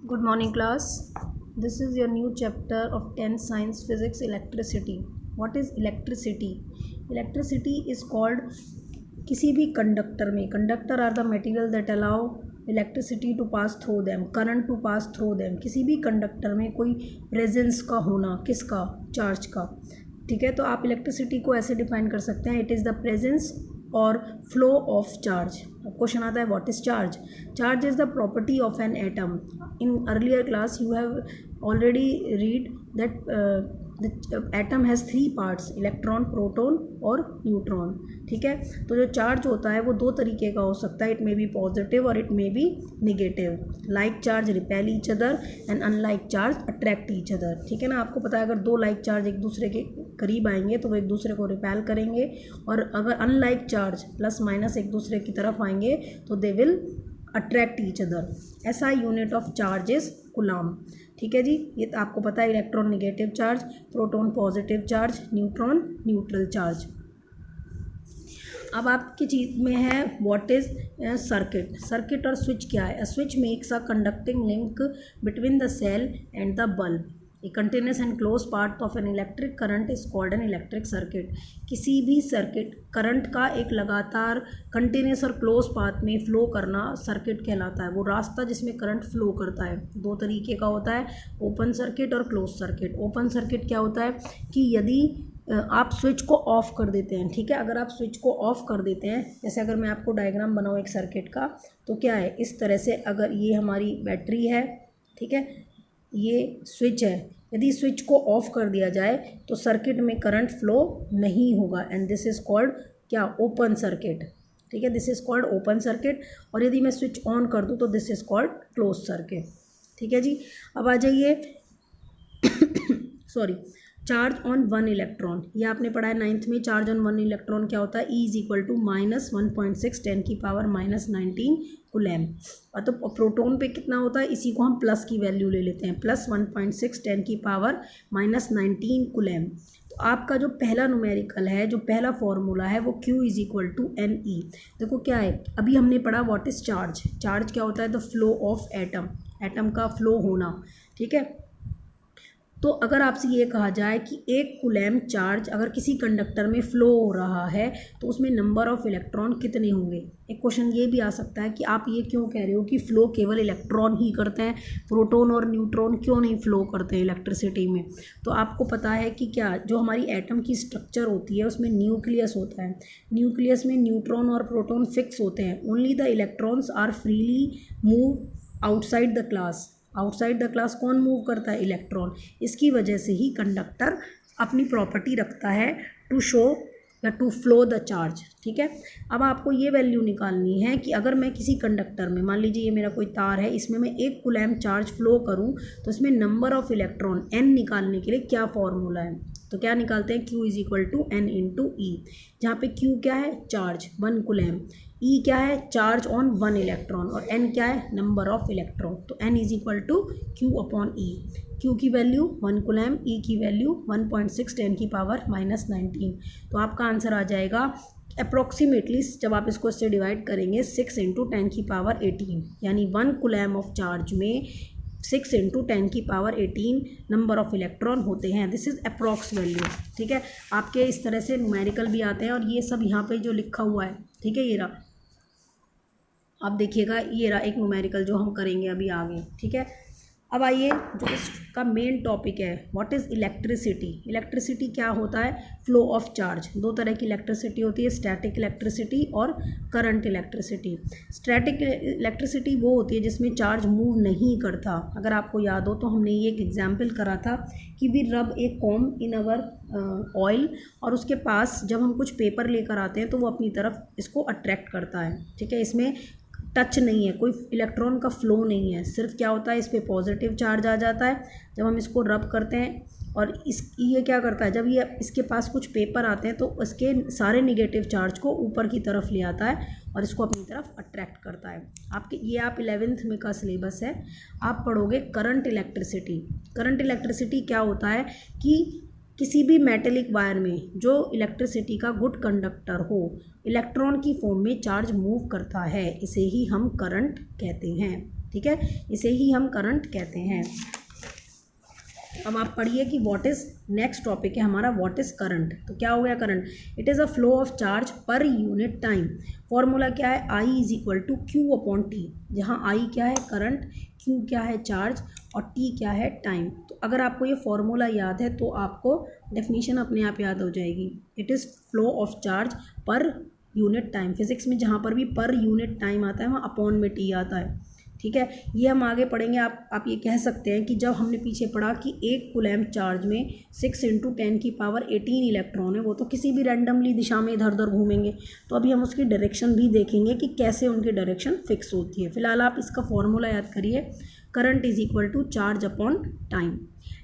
Good morning class. This is your new chapter of 10th science physics electricity. What is electricity? Electricity is called किसी भी conductor में, conductor are the material that allow electricity to pass through them, current to pass through them. किसी भी conductor में कोई presence का होना, किसका? चार्ज का. ठीक है, तो आप इलेक्ट्रिसिटी को ऐसे डिफाइन कर सकते हैं, इट इज़ द प्रेजेंस और फ्लो ऑफ चार्ज. क्वेश्चन आता है what is charge. Charge is the property of an atom. In earlier class you have already read that the atom has 3 parts, electron, proton और neutron. ठीक है, तो जो charge होता है वो 2 तरीके का हो सकता है. इट मे बी पॉजिटिव और it may be negative. Like charge repel each other and unlike charge attract each other. ठीक है ना, आपको पता है अगर 2 लाइक चार्ज एक दूसरे के करीब आएंगे तो वो एक दूसरे को रिपेल करेंगे, और अगर अनलाइक चार्ज प्लस माइनस एक दूसरे की तरफ आएंगे तो they will attract each other. SI unit of charge is coulomb. ठीक है जी, ये तो आपको पता है. Electron negative charge, proton positive charge, neutron neutral charge. अब आपकी चीज़ में है व्हाट इज सर्किट. सर्किट और स्विच क्या है? Switch makes a conducting link between the cell and the bulb. A continuous and close part of an electric current is called an electric circuit. किसी भी सर्किट करंट का एक लगातार continuous और close path में flow करना circuit कहलाता है. वो रास्ता जिसमें करंट फ्लो करता है. 2 तरीके का होता है, ओपन सर्किट और क्लोज सर्किट. ओपन सर्किट क्या होता है कि यदि आप स्विच को ऑफ कर देते हैं. ठीक है, अगर आप स्विच को ऑफ कर देते हैं, जैसे अगर मैं आपको डायग्राम बनाऊँ एक सर्किट का, तो क्या है इस तरह से, अगर ये हमारी बैटरी है, ठीक है, ये स्विच है, यदि स्विच को ऑफ कर दिया जाए तो सर्किट में करंट फ्लो नहीं होगा, एंड दिस इज़ कॉल्ड क्या? Open circuit. ठीक है, this is called open circuit. और यदि मैं स्विच ऑन कर दूँ तो this is called close circuit. ठीक है जी, अब आ जाइए सॉरी, चार्ज ऑन 1 इलेक्ट्रॉन. ये आपने पढ़ा है 9th में. चार्ज ऑन 1 इलेक्ट्रॉन क्या होता है? E इज इक्वल टू -1.6 10 की पावर -19 कूलम. और तो प्रोटॉन पे कितना होता है, इसी को हम प्लस की वैल्यू ले लेते हैं, +1.6 10 की पावर -19 कूलम. तो आपका जो पहला न्यूमेरिकल है, जो पहला फॉर्मूला है, वो Q is equal to NE. देखो क्या है, अभी हमने पढ़ा व्हाट इज चार्ज. चार्ज क्या होता है? The flow of atom, atom का फ्लो होना. ठीक है, तो अगर आपसे ये कहा जाए कि 1 कूलम चार्ज अगर किसी कंडक्टर में फ़्लो हो रहा है तो उसमें नंबर ऑफ़ इलेक्ट्रॉन कितने होंगे. एक क्वेश्चन ये भी आ सकता है कि आप ये क्यों कह रहे हो कि फ़्लो केवल इलेक्ट्रॉन ही करते हैं, प्रोटॉन और न्यूट्रॉन क्यों नहीं फ़्लो करते हैं इलेक्ट्रिसिटी में. तो आपको पता है कि क्या, जो हमारी एटम की स्ट्रक्चर होती है उसमें न्यूक्लियस होता है. न्यूक्लियस में न्यूट्रॉन और प्रोटॉन फिक्स होते हैं. Only the electrons are freely move outside the class. Outside the class कौन मूव करता है? इलेक्ट्रॉन. इसकी वजह से ही कंडक्टर अपनी प्रॉपर्टी रखता है टू शो या टू फ्लो द चार्ज. ठीक है, अब आपको ये वैल्यू निकालनी है कि अगर मैं किसी कंडक्टर में, मान लीजिए ये मेरा कोई तार है, इसमें मैं 1 कूलम चार्ज फ्लो करूं तो इसमें नंबर ऑफ़ इलेक्ट्रॉन n निकालने के लिए क्या फॉर्मूला है? तो क्या निकालते हैं? Q is equal to N into E. जहाँ पे Q क्या है? Charge 1 coulomb. E क्या है? Charge on 1 electron. और N क्या है? Number of electron. तो N is equal to Q upon E. Q की वैल्यू 1 कूलम, E की वैल्यू 1.6 10 की पावर -19. तो आपका आंसर आ जाएगा अप्रॉक्सीमेटली, जब आप इसको इससे डिवाइड करेंगे, 6 इंटू 10 की पावर 18. यानी 1 कूलम ऑफ चार्ज में 6 इंटू 10 की पावर 18 नंबर ऑफ़ इलेक्ट्रॉन होते हैं. This is approx value. ठीक है, आपके इस तरह से न्यूमेरिकल भी आते हैं, और ये सब यहाँ पे जो लिखा हुआ है, ठीक है, ये रहा, आप देखिएगा, ये रहा एक न्यूमेरिकल जो हम करेंगे अभी आगे. ठीक है, अब आइए जो इसका मेन टॉपिक है, व्हाट इज़ इलेक्ट्रिसिटी. इलेक्ट्रिसिटी क्या होता है? Flow of charge. 2 तरह की इलेक्ट्रिसिटी होती है, स्टैटिक इलेक्ट्रिसिटी और करंट इलेक्ट्रिसिटी. स्टैटिक इलेक्ट्रिसिटी वो होती है जिसमें चार्ज मूव नहीं करता. अगर आपको याद हो तो हमने ये एक एग्जाम्पल करा था कि वी रब ए कॉम इन अवर ऑयल, और उसके पास जब हम कुछ पेपर लेकर आते हैं तो वो अपनी तरफ इसको अट्रैक्ट करता है. ठीक है, इसमें टच नहीं है, कोई इलेक्ट्रॉन का फ्लो नहीं है, सिर्फ क्या होता है, इस पर पॉजिटिव चार्ज आ जाता है जब हम इसको रब करते हैं. और ये क्या करता है, जब ये इसके पास कुछ पेपर आते हैं तो इसके सारे निगेटिव चार्ज को ऊपर की तरफ ले आता है और इसको अपनी तरफ अट्रैक्ट करता है. आपके ये आप 11th में का सिलेबस है, आप पढ़ोगे करंट इलेक्ट्रिसिटी. करंट इलेक्ट्रिसिटी क्या होता है कि किसी भी मेटेलिक वायर में जो इलेक्ट्रिसिटी का गुड कंडक्टर हो, इलेक्ट्रॉन की फॉर्म में चार्ज मूव करता है, इसे ही हम करंट कहते हैं. ठीक है, इसे ही हम करंट कहते हैं। अब आप पढ़िए कि व्हाट इज़, नेक्स्ट टॉपिक है हमारा व्हाट इज़ करंट। तो क्या हो गया current, it is a flow of charge per unit time. Formula क्या है, I is equal to Q upon T, जहाँ आई क्या है करंट, क्यू क्या है चार्ज और टी क्या है टाइम। तो अगर आपको ये फॉर्मूला याद है तो आपको डेफिनेशन अपने आप याद हो जाएगी। It is flow of charge per unit time. Physics में जहाँ पर भी पर यूनिट टाइम आता है वहाँ अपॉन में टी आता है, ठीक है। ये हम आगे पढ़ेंगे। आप ये कह सकते हैं कि जब हमने पीछे पढ़ा कि एक कूलम्ब चार्ज में 6 × 10⁻18 इलेक्ट्रॉन है, वो तो किसी भी रैंडमली दिशा में इधर उधर घूमेंगे। तो अभी हम उसकी डायरेक्शन भी देखेंगे कि कैसे उनकी डायरेक्शन फिक्स होती है। फिलहाल आप इसका फॉर्मूला याद करिए, current is equal to charge upon time.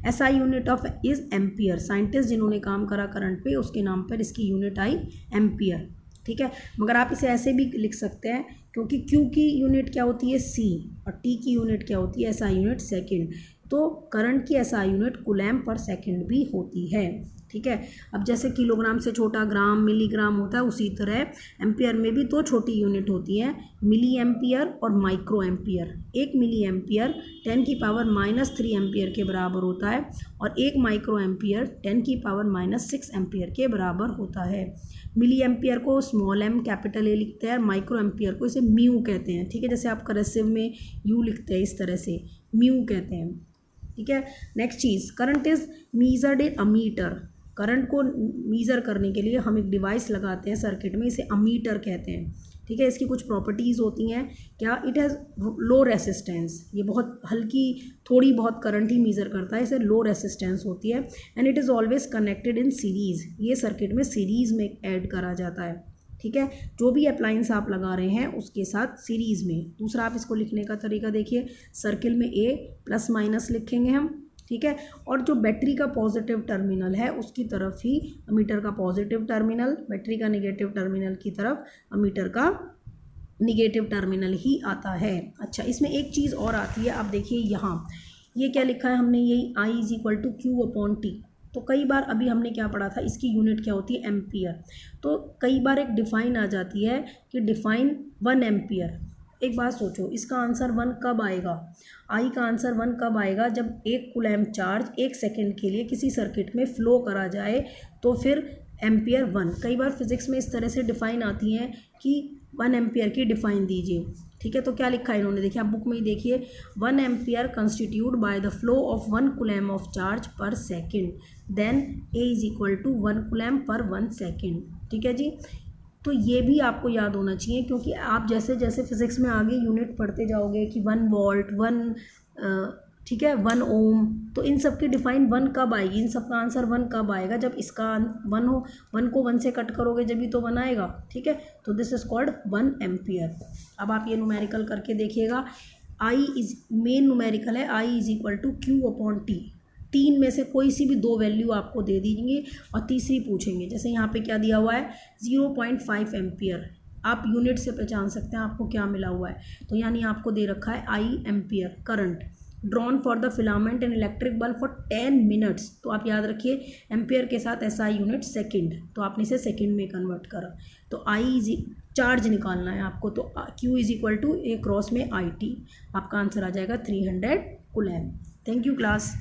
SI unit of is ampere. Scientist जिन्होंने काम करा करंट पे उसके नाम पर इसकी यूनिट आई एम्पियर, ठीक है। मगर आप इसे ऐसे भी लिख सकते हैं क्योंकि Q की यूनिट क्या होती है C और T की यूनिट क्या होती है SI यूनिट सेकंड। तो करंट की SI यूनिट कूलम्ब पर सेकंड भी होती है, ठीक है। अब जैसे किलोग्राम से छोटा ग्राम मिलीग्राम होता है, उसी तरह एम्पियर में भी दो छोटी यूनिट होती हैं, मिली एम्पियर और माइक्रो एम्पियर। एक मिली एम्पियर 10⁻³ एम्पियर के बराबर होता है और एक माइक्रो एम्पियर 10⁻⁻6 एम्पियर के बराबर होता है। मिली एम्पियर को स्मॉल m कैपिटल A लिखते हैं, माइक्रो एम्पियर को इसे म्यू कहते हैं, ठीक है। जैसे आप करसिव में U लिखते हैं इस तरह से म्यू कहते हैं, ठीक है। Next cheese, current is measured in ammeter. Current को मीज़र करने के लिए हम एक डिवाइस लगाते हैं सर्किट में, इसे अमीटर कहते हैं, ठीक है। इसकी कुछ प्रॉपर्टीज़ होती हैं, क्या, इट हैज़ लो रेसिस्टेंस, ये बहुत हल्की थोड़ी बहुत करंट ही मीज़र करता है, इसे लो रेसिस्टेंस होती है। And it is always connected in series, ये सर्किट में सीरीज़ में ऐड करा जाता है, ठीक है। जो भी अप्लायंस आप लगा रहे हैं उसके साथ सीरीज़ में। दूसरा आप इसको लिखने का तरीका देखिए, सर्किल में A प्लस माइनस लिखेंगे हम, ठीक है। और जो बैटरी का पॉजिटिव टर्मिनल है उसकी तरफ ही अमीटर का पॉजिटिव टर्मिनल, बैटरी का निगेटिव टर्मिनल की तरफ अमीटर का निगेटिव टर्मिनल ही आता है। अच्छा, इसमें एक चीज़ और आती है, आप देखिए यहाँ ये क्या लिखा है हमने, यही I is equal to Q upon T. तो कई बार अभी हमने क्या पढ़ा था, इसकी यूनिट क्या होती है एम्पियर। तो कई बार एक डिफाइन आ जाती है कि डिफाइन 1 एम्पियर। एक बात सोचो, इसका आंसर 1 कब आएगा, आई का आंसर 1 कब आएगा, जब एक कूलम्ब चार्ज 1 सेकेंड के लिए किसी सर्किट में फ़्लो करा जाए तो फिर एम्पियर 1। कई बार फिजिक्स में इस तरह से डिफाइन आती हैं कि 1 एम्पियर की डिफाइन दीजिए, ठीक है। तो क्या लिखा है इन्होंने, देखिए आप बुक में ही देखिए, 1 ampere constitute by the flow of 1 coulomb of charge per second, then A is equal to 1 coulomb per 1 second, ठीक है जी। तो ये भी आपको याद होना चाहिए क्योंकि आप जैसे जैसे फिजिक्स में आगे यूनिट पढ़ते जाओगे कि 1 वोल्ट 1 ठीक है 1 ओम, तो इन सब की डिफाइन 1 कब आएगी, इन सब का आंसर 1 कब आएगा, जब इसका 1 हो, 1 को 1 से कट करोगे जब भी तो 1 आएगा, ठीक है। तो दिस इज कॉल्ड 1 एम्पियर। अब आप ये न्यूमेरिकल करके देखिएगा, आई इज मेन न्यूमेरिकल है, I is equal to Q upon T. 3 में से कोई सी भी 2 वैल्यू आपको दे देंगे और तीसरी पूछेंगे। जैसे यहाँ पे क्या दिया हुआ है 0.5 एम्पियर, आप यूनिट से पहचान सकते हैं आपको क्या मिला हुआ है। तो यानी आपको दे रखा है I ampere current drawn for the filament and electric bulb for 10 minutes. तो आप याद रखिए एम्पियर के साथ SI यूनिट सेकेंड, तो आपने इसे सेकेंड में कन्वर्ट करा। तो I इज चार्ज निकालना है आपको, तो Q is equal to A cross में IT, आपका आंसर आ जाएगा 300 कूलम्ब। Thank you class.